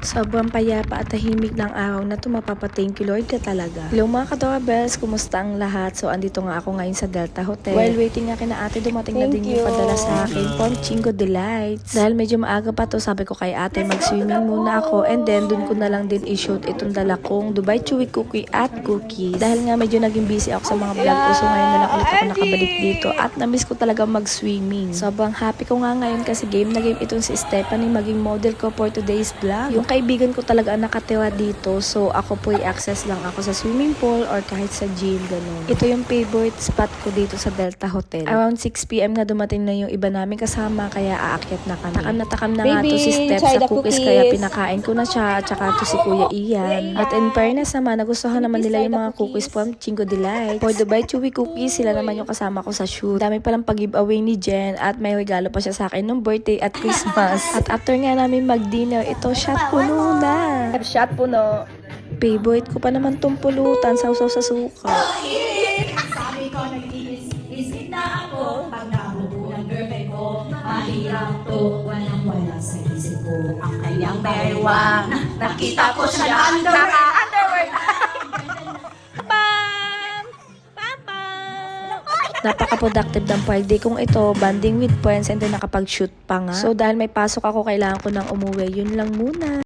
Sobrang payapa at tahimik ng araw na to, mapapa-thank you Lord ka talaga. Hello mga ka-doorbells, kumusta ang lahat? So andito nga ako ngayon sa Delta Hotel. While waiting nga kina ate, dumating na din yung padala sa akin, Ponchingo Delights. Dahil medyo maaga pa to, sabi ko kay ate mag-swimming muna ako and then dun ko na lang din i-shoot itong dala kong Dubai Chewy Cookie at Cookies. Dahil nga medyo naging busy ako sa mga vlog ko, so ngayon na lang ulit ako nakabalik dito at na-miss ko talaga mag-swimming. Sobrang happy ko nga ngayon kasi game na game itong si Stephanie maging model ko for today's vlog. Yung kaibigan ko talaga ang nakatira dito, so ako po i-access lang ako sa swimming pool or kahit sa gym, ganun. Ito yung favorite spot ko dito sa Delta Hotel. Around 6 PM na dumating na yung iba namin kasama, kaya aakyat na kami. Takam na nga to si Steph sa cookies, kaya pinakain ko na siya, at saka to si Kuya Ian. At in fairness naman, nagustuhan naman nila yung mga cookies from Chingo Delight. For Dubai Chewy Cookies, sila naman yung kasama ko sa shoot. Dami palang pag-giveaway ni Jen at may regalo pa siya sa akin nung birthday at Christmas. At after nga namin mag-dinner, ito shot puno na. Shot puno. Favorite ko pa naman tong pulutan, sausaw sa suka. Sabi ko, nag-iisip na ako. Pag nabuo ng girlfriend ko, mahirap to. Walang-wala sa isip ko. Ang kanyang bewang. Nakita ko siya. Naka-underwear. Napaka-productive ng Friday kong ito, banding with friends and then nakapag-shoot pa nga. So dahil may pasok ako, kailangan ko nang umuwi. Yun lang muna.